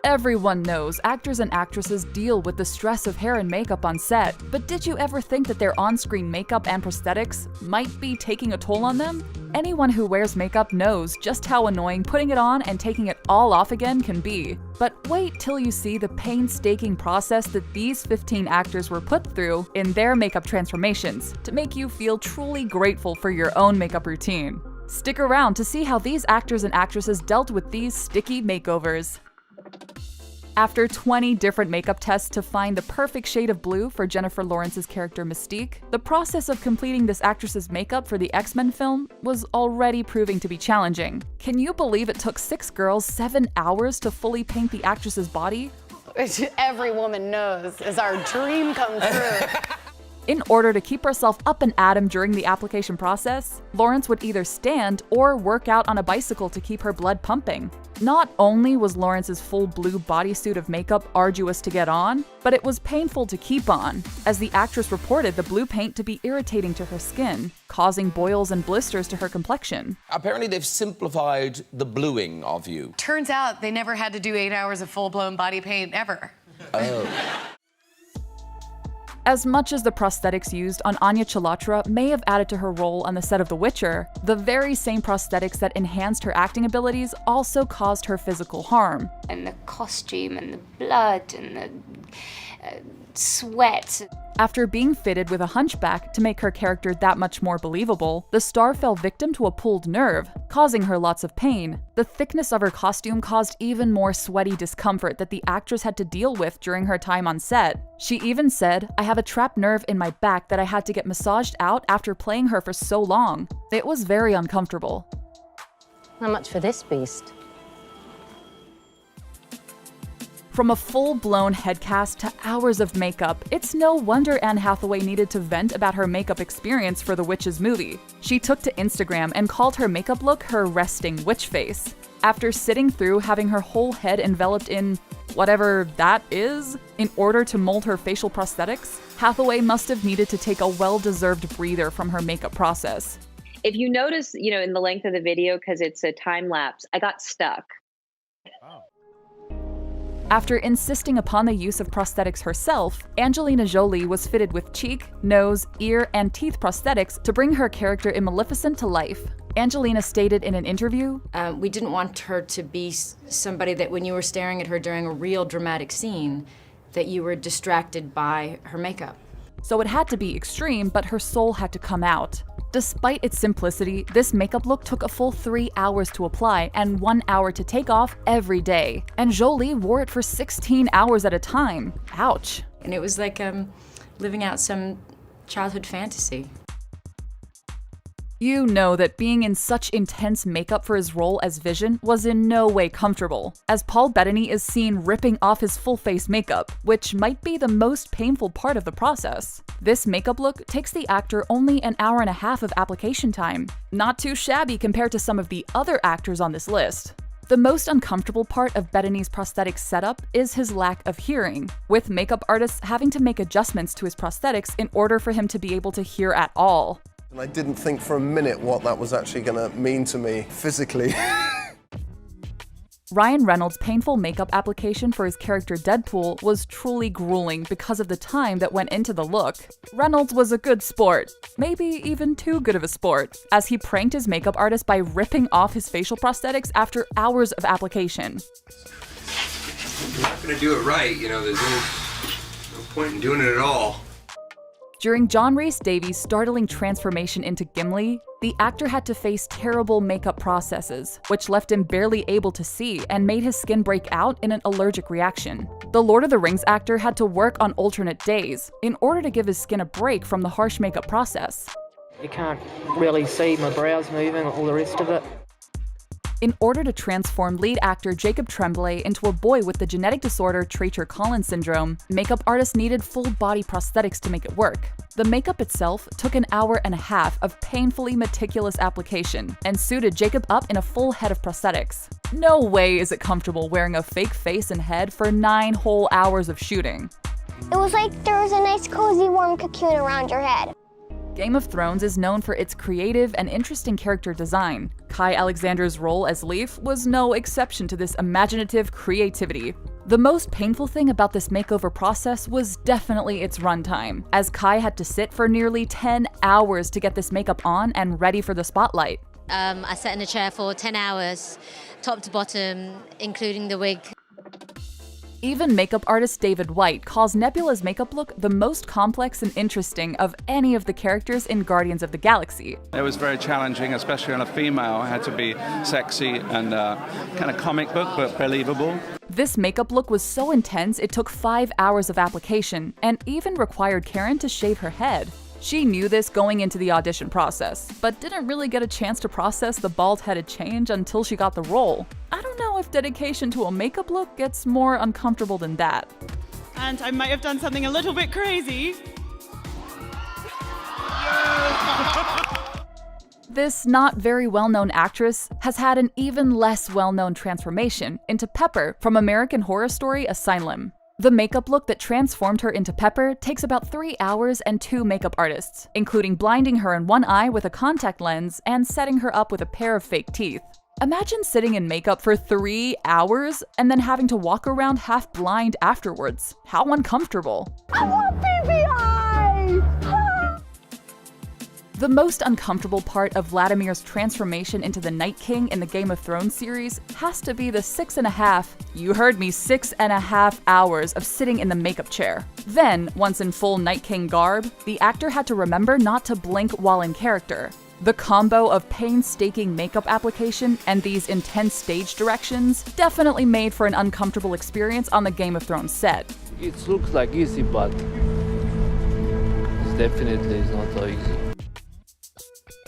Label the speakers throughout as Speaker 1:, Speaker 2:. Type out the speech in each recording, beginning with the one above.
Speaker 1: Everyone knows actors and actresses deal with the stress of hair and makeup on set, but did you ever think that their on-screen makeup and prosthetics might be taking a toll on them? Anyone who wears makeup knows just how annoying putting it on and taking it all off again can be. But wait till you see the painstaking process that these 15 actors were put through in their makeup transformations to make you feel truly grateful for your own makeup routine. Stick around to see how these actors and actresses dealt with these sticky makeovers. After 20 different makeup tests to find the perfect shade of blue for Jennifer Lawrence's character Mystique, the process of completing this actress's makeup for the X-Men film was already proving to be challenging. Can you believe it took 6 girls 7 hours to fully paint the actress's body?
Speaker 2: Which every woman knows is our dream come true.
Speaker 1: In order to keep herself up and at 'em during the application process, Lawrence would either stand or work out on a bicycle to keep her blood pumping. Not only was Lawrence's full blue bodysuit of makeup arduous to get on, but it was painful to keep on, as the actress reported the blue paint to be irritating to her skin, causing boils and blisters to her complexion.
Speaker 3: Apparently they've simplified the bluing of you.
Speaker 2: Turns out they never had to do 8 hours of full-blown body paint ever.
Speaker 3: Oh.
Speaker 1: As much as the prosthetics used on Anya Chalotra may have added to her role on the set of The Witcher, the very same prosthetics that enhanced her acting abilities also caused her physical harm.
Speaker 4: And the costume and the blood and the sweat.
Speaker 1: After being fitted with a hunchback to make her character that much more believable, the star fell victim to a pulled nerve, causing her lots of pain. The thickness of her costume caused even more sweaty discomfort that the actress had to deal with during her time on set. She even said, "I have a trapped nerve in my back that I had to get massaged out after playing her for so long." It was very uncomfortable.
Speaker 5: How much for this beast?
Speaker 1: From a full-blown head cast to hours of makeup, it's no wonder Anne Hathaway needed to vent about her makeup experience for The Witches movie. She took to Instagram and called her makeup look her resting witch face. After sitting through having her whole head enveloped in whatever that is, in order to mold her facial prosthetics, Hathaway must have needed to take a well-deserved breather from her makeup process.
Speaker 6: If you notice, in the length of the video, because it's a time lapse, I got stuck.
Speaker 3: Wow.
Speaker 1: After insisting upon the use of prosthetics herself, Angelina Jolie was fitted with cheek, nose, ear, and teeth prosthetics to bring her character in Maleficent to life. Angelina stated in an interview,
Speaker 7: We didn't want her to be somebody that when you were staring at her during a real dramatic scene, that you were distracted by her makeup.
Speaker 1: So it had to be extreme, but her soul had to come out. Despite its simplicity, this makeup look took a full 3 hours to apply and 1 hour to take off every day. And Jolie wore it for 16 hours at a time. Ouch.
Speaker 7: And it was like living out some childhood fantasy.
Speaker 1: You know that being in such intense makeup for his role as Vision was in no way comfortable, as Paul Bettany is seen ripping off his full-face makeup, which might be the most painful part of the process. This makeup look takes the actor only an hour and a half of application time. Not too shabby compared to some of the other actors on this list. The most uncomfortable part of Bettany's prosthetic setup is his lack of hearing, with makeup artists having to make adjustments to his prosthetics in order for him to be able to hear at all.
Speaker 8: And I didn't think for a minute what that was actually going to mean to me physically.
Speaker 1: Ryan Reynolds' painful makeup application for his character Deadpool was truly grueling because of the time that went into the look. Reynolds was a good sport, maybe even too good of a sport, as he pranked his makeup artist by ripping off his facial prosthetics after hours of application.
Speaker 9: If you're not going to do it right, there's no point in doing it at all.
Speaker 1: During John Rhys Davies' startling transformation into Gimli, the actor had to face terrible makeup processes, which left him barely able to see and made his skin break out in an allergic reaction. The Lord of the Rings actor had to work on alternate days in order to give his skin a break from the harsh makeup process.
Speaker 10: You can't really see my brows moving or all the rest of it.
Speaker 1: In order to transform lead actor Jacob Tremblay into a boy with the genetic disorder Treacher-Collins syndrome, makeup artists needed full-body prosthetics to make it work. The makeup itself took an hour and a half of painfully meticulous application and suited Jacob up in a full head of prosthetics. No way is it comfortable wearing a fake face and head for 9 whole hours of shooting.
Speaker 11: It was like there was a nice cozy warm cocoon around your head.
Speaker 1: Game of Thrones is known for its creative and interesting character design. Kai Alexander's role as Leaf was no exception to this imaginative creativity. The most painful thing about this makeover process was definitely its runtime, as Kai had to sit for nearly 10 hours to get this makeup on and ready for the spotlight.
Speaker 5: I sat in a chair for 10 hours, top to bottom, including the wig.
Speaker 1: Even makeup artist David White calls Nebula's makeup look the most complex and interesting of any of the characters in Guardians of the Galaxy.
Speaker 12: It was very challenging, especially on a female. It had to be sexy and kind of comic book, but believable.
Speaker 1: This makeup look was so intense it took 5 hours of application, and even required Karen to shave her head. She knew this going into the audition process, but didn't really get a chance to process the bald-headed change until she got the role. I don't know if dedication to a makeup look gets more uncomfortable than that.
Speaker 13: And I might have done something a little bit crazy.
Speaker 1: This not very well-known actress has had an even less well-known transformation into Pepper from American Horror Story Asylum. The makeup look that transformed her into Pepper takes about 3 hours and 2 makeup artists, including blinding her in one eye with a contact lens and setting her up with a pair of fake teeth. Imagine sitting in makeup for 3 hours and then having to walk around half blind afterwards. How uncomfortable.
Speaker 11: I want PPI!
Speaker 1: The most uncomfortable part of Vladimir's transformation into the Night King in the Game of Thrones series has to be the 6.5 hours of sitting in the makeup chair. Then, once in full Night King garb, the actor had to remember not to blink while in character. The combo of painstaking makeup application and these intense stage directions definitely made for an uncomfortable experience on the Game of Thrones set.
Speaker 10: It looks like easy, but it's definitely not so easy.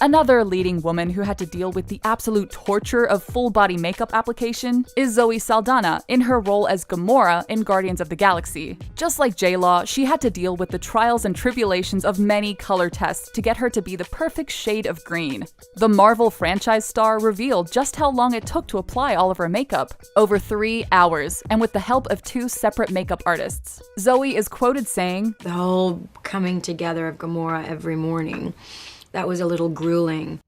Speaker 1: Another leading woman who had to deal with the absolute torture of full-body makeup application is Zoe Saldana in her role as Gamora in Guardians of the Galaxy. Just like J-Law, she had to deal with the trials and tribulations of many color tests to get her to be the perfect shade of green. The Marvel franchise star revealed just how long it took to apply all of her makeup, over 3 hours, and with the help of 2 separate makeup artists. Zoe is quoted saying,
Speaker 7: The whole coming together of Gamora every morning, that was a little grueling.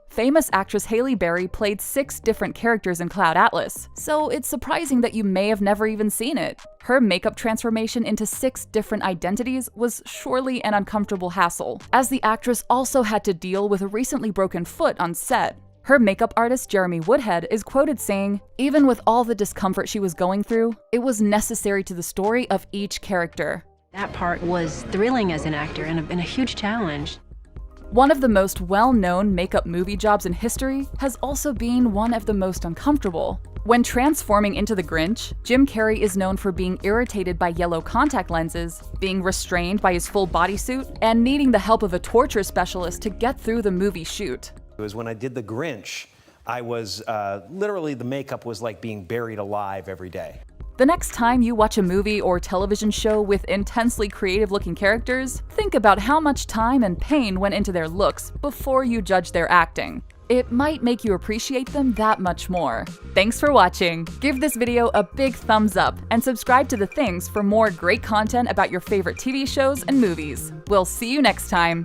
Speaker 1: Famous actress Halle Berry played 6 different characters in Cloud Atlas, so it's surprising that you may have never even seen it. Her makeup transformation into 6 different identities was surely an uncomfortable hassle, as the actress also had to deal with a recently broken foot on set. Her makeup artist Jeremy Woodhead is quoted saying, "Even with all the discomfort she was going through, it was necessary to the story of each character."
Speaker 14: That part was thrilling as an actor and a huge challenge.
Speaker 1: One of the most well-known makeup movie jobs in history has also been one of the most uncomfortable. When transforming into the Grinch, Jim Carrey is known for being irritated by yellow contact lenses, being restrained by his full bodysuit, and needing the help of a torture specialist to get through the movie shoot.
Speaker 15: It was when I did the Grinch, I was literally, the makeup was like being buried alive every day.
Speaker 1: The next time you watch a movie or television show with intensely creative-looking characters, think about how much time and pain went into their looks before you judge their acting. It might make you appreciate them that much more. Thanks for watching! Give this video a big thumbs up and subscribe to The Things for more great content about your favorite TV shows and movies. We'll see you next time!